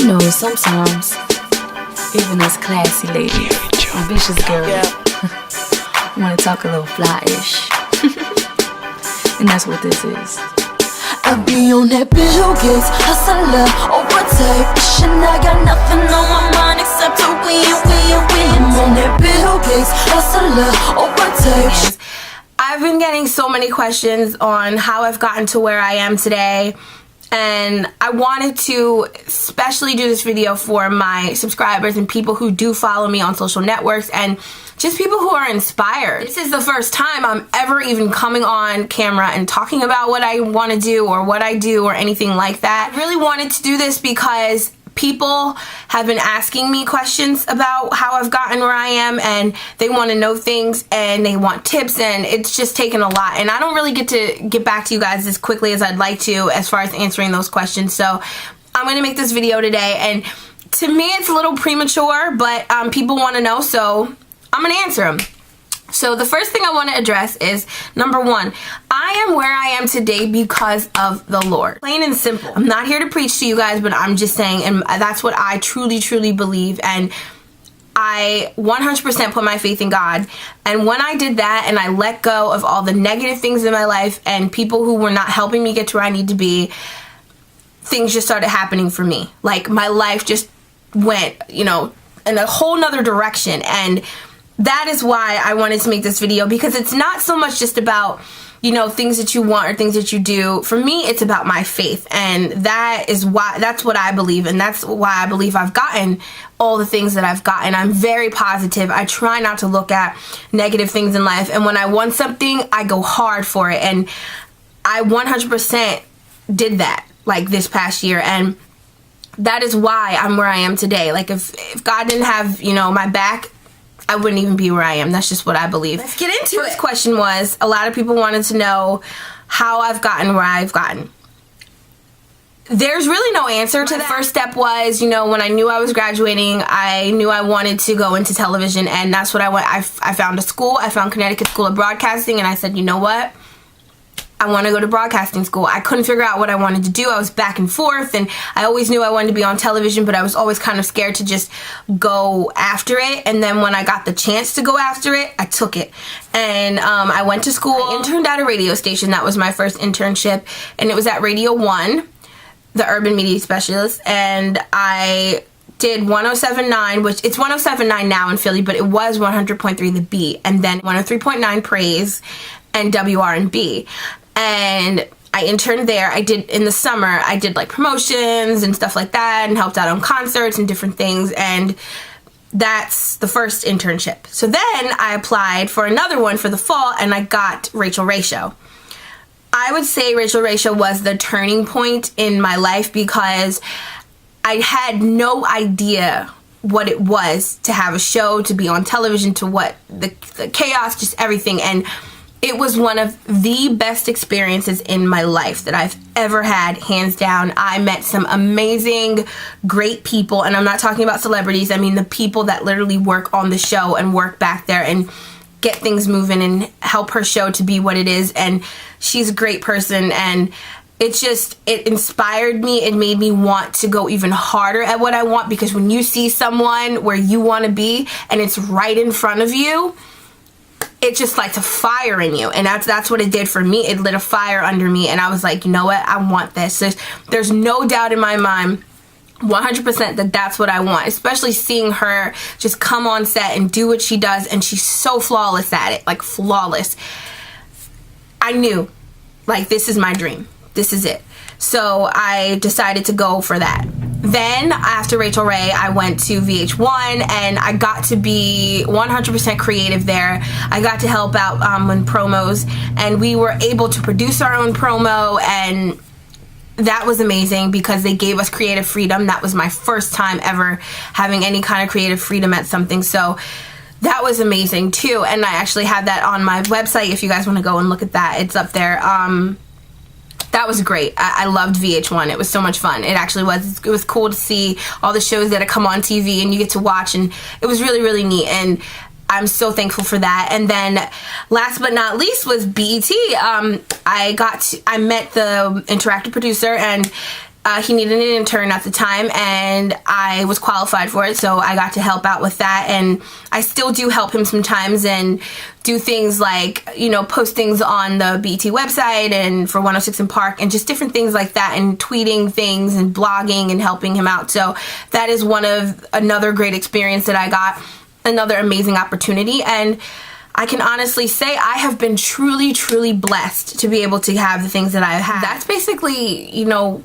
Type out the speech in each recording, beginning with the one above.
You know, sometimes, even as classy lady, ambitious girl, wanna talk a little flyish. And that's what this is. I be on that bitch who gets hustler, overtake. And I got nothing on my mind except to win. I'm on that bitch who gets hustler, overtake. I've been getting so many questions on how I've gotten to where I am today, and I wanted to especially do this video for my subscribers and people who do follow me on social networks and just people who are inspired. This is the first time I'm ever even coming on camera and talking about what I want to do or what I do or anything like that. I really wanted to do this because people have been asking me questions about how I've gotten where I am, and they want to know things and they want tips, and it's just taken a lot, and I don't really get back to you guys as quickly as I'd like to as far as answering those questions. So I'm going to make this video today, and to me it's a little premature, but people want to know, so I'm going to answer them. So the first thing I want to address is, number one, I am where I am today because of the Lord. Plain and simple. I'm not here to preach to you guys, but I'm just saying, and that's what I truly believe, and I 100% put my faith in God. And when I did that and I let go of all the negative things in my life and people who were not helping me get to where I need to be, things just started happening for me. Like, my life just went, you know, in a whole nother direction. And that is why I wanted to make this video, because it's not so much just about, you know, things that you want or things that you do. For me, it's about my faith, and that's what I believe, and that's why I believe I've gotten all the things that I've gotten. I'm very positive. I try not to look at negative things in life, and when I want something, I go hard for it, and I 100% did that, like, this past year, and that is why I'm where I am today. Like, if God didn't have, you know, my back, I wouldn't even be where I am. That's just what I believe. Let's get into it. First question was, a lot of people wanted to know how I've gotten where I've gotten. There's really no answer to that. First step was, you know, when I knew I was graduating, I knew I wanted to go into television, and that's what I went. I found a school. I found Connecticut School of Broadcasting, and I said, you know what? I want to go to broadcasting school. I couldn't figure out what I wanted to do. I was back and forth, and I always knew I wanted to be on television, but I was always kind of scared to just go after it. And then when I got the chance to go after it, I took it. And I went to school. I interned at a radio station. That was my first internship, and it was at Radio 1, the urban media specialist, and I did 107.9, which it's 107.9 now in Philly, but it was 100.3 The Beat, and then 103.9 Praise and WR&B. And I interned there. I did, in the summer, I did like promotions and stuff like that, and helped out on concerts and different things, and that's the first internship. So then I applied for another one for the fall, and I got Rachel Ray Show. I would say Rachel Ray Show was the turning point in my life, because I had no idea what it was to have a show, to be on television, to what the chaos, just everything. And it was one of the best experiences in my life that I've ever had, hands down. I met some amazing, great people, and I'm not talking about celebrities. I mean the people that literally work on the show and work back there and get things moving and help her show to be what it is. And she's a great person, and it inspired me. It made me want to go even harder at what I want, because when you see someone where you want to be and it's right in front of you, it just lights a fire in you. And that's what it did for me. It lit a fire under me, and I was like, you know what, I want this. There's no doubt in my mind, 100%, that that's what I want, especially seeing her just come on set and do what she does, and she's so flawless at it, like flawless. I knew, like, this is my dream. This is it. So I decided to go for that. Then after Rachel Ray, I went to VH1, and I got to be 100% creative there. I got to help out on promos, and we were able to produce our own promo, and that was amazing because they gave us creative freedom. That was my first time ever having any kind of creative freedom at something, so that was amazing too. And I actually have that on my website if you guys want to go and look at that. It's up there. That was great. I loved VH1. It was so much fun. It actually was. It was cool to see all the shows that had come on TV and you get to watch, and it was really neat, and I'm so thankful for that. And then last but not least was BET. I met the interactive producer, and He needed an intern at the time, and I was qualified for it, so I got to help out with that. And I still do help him sometimes and do things like, you know, postings on the BET website and for 106 in Park and just different things like that, and tweeting things and blogging and helping him out. So that is another great experience that I got, another amazing opportunity. And I can honestly say I have been truly, truly blessed to be able to have the things that I've had. That's basically, you know,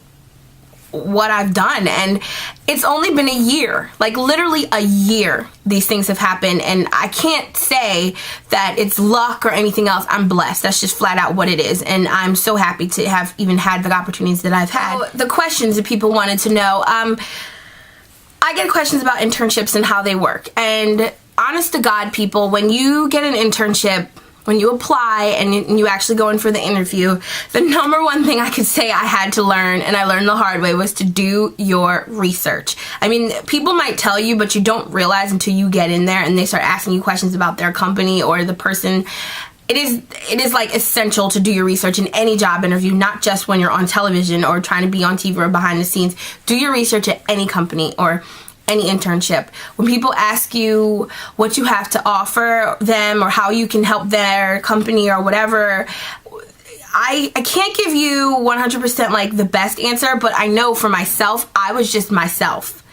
what I've done. And it's only been a year, like literally a year these things have happened, and I can't say that it's luck or anything else. I'm blessed. That's just flat out what it is, and I'm so happy to have even had the opportunities that I've had. So, the questions that people wanted to know, I get questions about internships and how they work. And honest to God, people, when you get an internship, when you apply and you actually go in for the interview, the number one thing I could say I had to learn, and I learned the hard way, was to do your research. I mean, people might tell you, but you don't realize until you get in there and they start asking you questions about their company or the person. It is like essential to do your research in any job interview, not just when you're on television or trying to be on TV or behind the scenes. Do your research at any company or any internship. When people ask you what you have to offer them or how you can help their company or whatever, I can't give you 100% like the best answer, but I know for myself, I was just myself.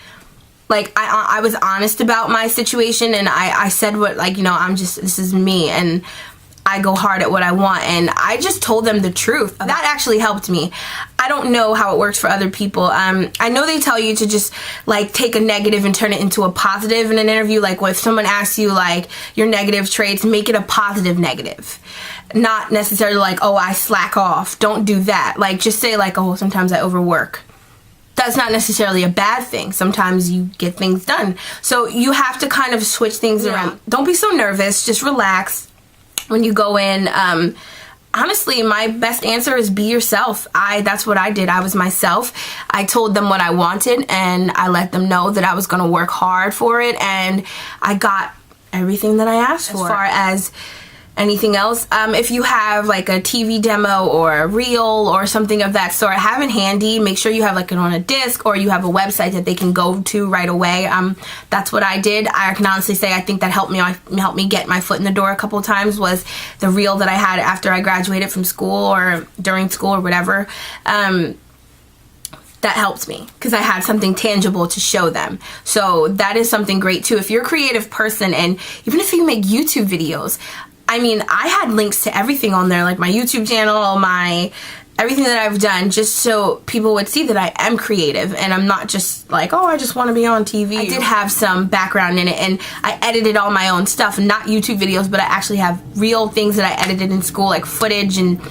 Like, I was honest about my situation, and I said what, like, you know, this is me, and I go hard at what I want, and I just told them the truth. That actually helped me. I don't know how it works for other people. I know they tell you to just like take a negative and turn it into a positive in an interview. Like, if someone asks you like your negative traits, make it a positive negative. Not necessarily like, oh, I slack off. Don't do that. Like, just say like, oh, sometimes I overwork. That's not necessarily a bad thing. Sometimes you get things done. So you have to kind of switch things around. Don't be so nervous. Just relax when you go in. Honestly, my best answer is be yourself. That's what I did. I was myself. I told them what I wanted, and I let them know that I was going to work hard for it, and I got everything that I asked for. As far as anything else, if you have like a TV demo or a reel or something of that sort, have it handy. Make sure you have like it on a disc, or you have a website that they can go to right away. That's what I did. I can honestly say I think that helped me get my foot in the door a couple of times, was the reel that I had after I graduated from school or during school or whatever. That helped me because I had something tangible to show them. So that is something great too. If you're a creative person, and even if you make YouTube videos, I mean, I had links to everything on there, like my YouTube channel, everything that I've done, just so people would see that I am creative and I'm not just like, oh, I just want to be on TV. I did have some background in it, and I edited all my own stuff, not YouTube videos, but I actually have real things that I edited in school, like footage and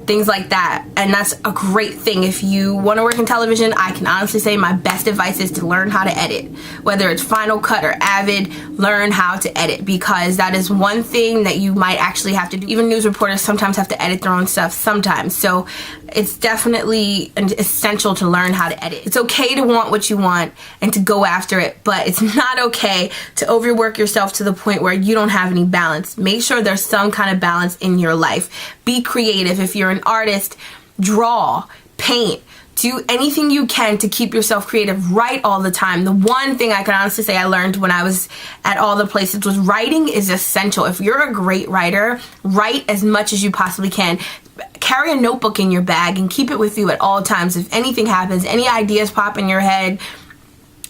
things like that. And that's a great thing. If you want to work in television, I can honestly say my best advice is to learn how to edit. Whether it's Final Cut or Avid, learn how to edit, because that is one thing that you might actually have to do. Even news reporters sometimes have to edit their own stuff sometimes. So it's definitely essential to learn how to edit. It's okay to want what you want and to go after it, but it's not okay to overwork yourself to the point where you don't have any balance. Make sure there's some kind of balance in your life. Be creative. If you're an artist, draw, paint, do anything you can to keep yourself creative. Write all the time. The one thing I can honestly say I learned when I was at all the places was writing is essential. If you're a great writer, write as much as you possibly can. Carry a notebook in your bag and keep it with you at all times. If anything happens, any ideas pop in your head,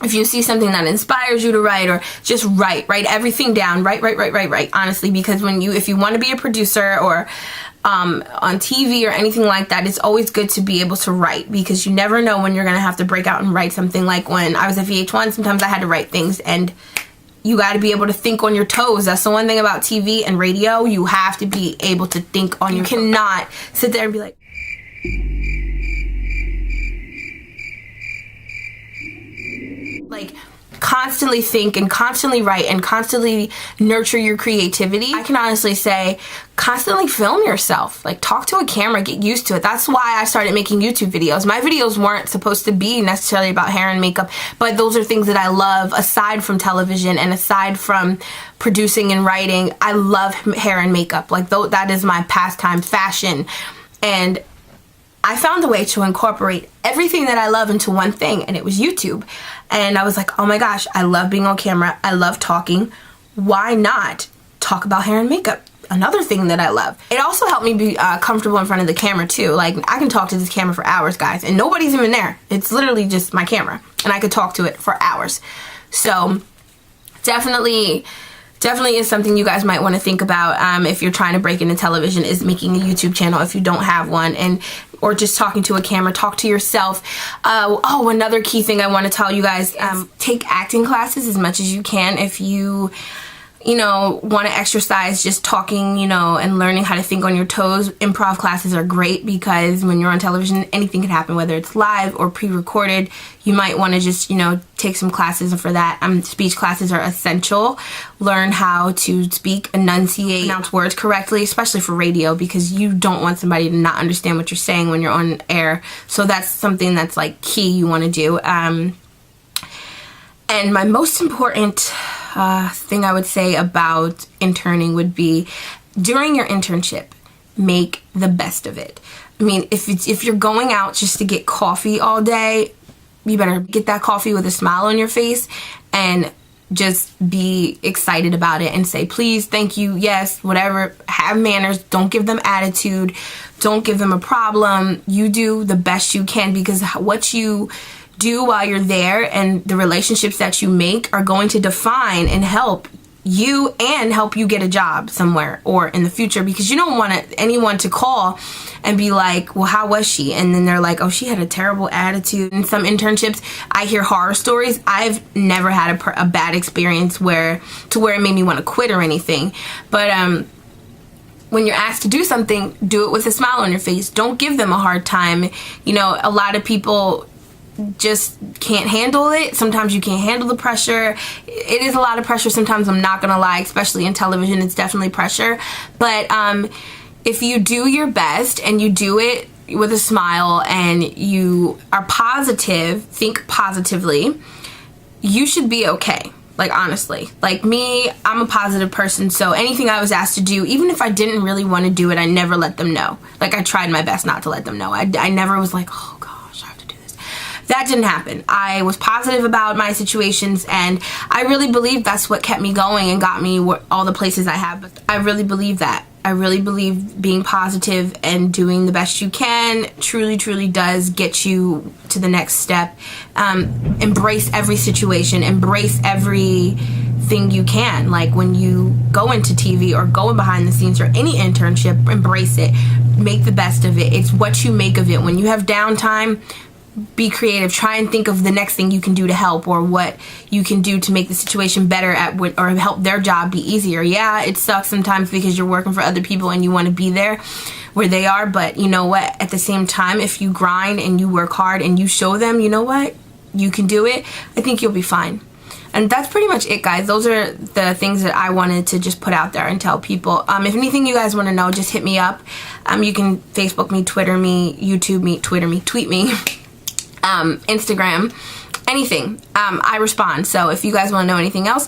if you see something that inspires you to write, or just write everything down. Write, honestly, because if you want to be a producer or on TV or anything like that, it's always good to be able to write, because you never know when you're going to have to break out and write something. Like when I was at VH1, sometimes I had to write things, and you got to be able to think on your toes. That's the one thing about TV and radio. You have to be able to think on your toes. You cannot sit there and be like, constantly think and constantly write and constantly nurture your creativity. I can honestly say constantly film yourself. Like, talk to a camera, get used to it. That's why I started making YouTube videos. My videos weren't supposed to be necessarily about hair and makeup, but those are things that I love aside from television and aside from producing and writing. I love hair and makeup. Like, that is my pastime, fashion. And I found a way to incorporate everything that I love into one thing, and it was YouTube. And I was like, oh my gosh, I love being on camera. I love talking. Why not talk about hair and makeup? Another thing that I love. It also helped me be comfortable in front of the camera too. Like, I can talk to this camera for hours, guys, and nobody's even there. It's literally just my camera, and I could talk to it for hours. So definitely is something you guys might want to think about if you're trying to break into television, is making a YouTube channel if you don't have one, or just talking to a camera. Talk to yourself. Another key thing I want to tell you guys, take acting classes as much as you can. If you want to exercise just talking, and learning how to think on your toes, improv classes are great, because when you're on television, anything can happen, whether it's live or pre-recorded. You might want to just, take some classes for that. Speech classes are essential. Learn how to speak, enunciate, pronounce words correctly, especially for radio, because you don't want somebody to not understand what you're saying when you're on air. So that's something that's like key you want to do. And my most important thing I would say about interning would be, during your internship, make the best of it. I mean, if you're going out just to get coffee all day, you better get that coffee with a smile on your face and just be excited about it and say please, thank you, yes, whatever. Have manners. Don't give them attitude. Don't give them a problem. You do the best you can, because what you do while you're there and the relationships that you make are going to define and help you get a job somewhere or in the future, because you don't want anyone to call and be like, well, how was she? And then they're like, oh, she had a terrible attitude. In some internships, I hear horror stories. I've never had a bad experience where it made me want to quit or anything. But when you're asked to do something, do it with a smile on your face. Don't give them a hard time. A lot of people just can't handle it. Sometimes you can't handle the pressure. It is a lot of pressure sometimes, I'm not gonna lie, especially in television. It's definitely pressure. But if you do your best and you do it with a smile and you are positive, think positively, you should be okay. Like, honestly, like me, I'm a positive person, so anything I was asked to do, even if I didn't really want to do it, I never let them know. Like, I tried my best not to let them know. I never was like, oh gosh, I have to do this. That didn't happen. I was positive about my situations, and I really believe that's what kept me going and got me all the places I have. But I really believe that. I really believe being positive and doing the best you can truly, truly does get you to the next step. Embrace every situation. Embrace everything you can. Like when you go into TV or go behind the scenes or any internship, embrace it. Make the best of it. It's what you make of it. When you have downtime, be creative. Try and think of the next thing you can do to help, or what you can do to make the situation better or help their job be easier. Yeah, it sucks sometimes because you're working for other people and you want to be there where they are, but you know what? At the same time, if you grind and you work hard and you show them, you know what? You can do it. I think you'll be fine. And that's pretty much it, guys. Those are the things that I wanted to just put out there and tell people. If anything you guys want to know, just hit me up. You can Facebook me, Twitter me, YouTube me, Twitter me, tweet me. Instagram, anything. I respond. So if you guys want to know anything else,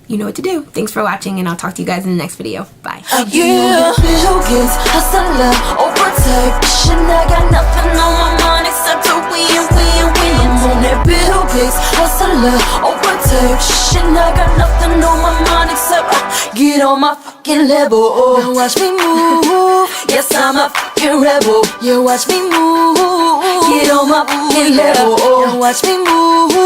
you know what to do. Thanks for watching, and I'll talk to you guys in the next video. Bye. Yeah, bills, hustler, overprotection. I got nothing on my mind except to win. I'm on that bill case, hustler, overprotection. I got nothing on my mind except get on my fucking level. Now watch me move. Yes, I'm a fucking rebel. Yeah, watch me move. Get on my fucking level. Now watch me move.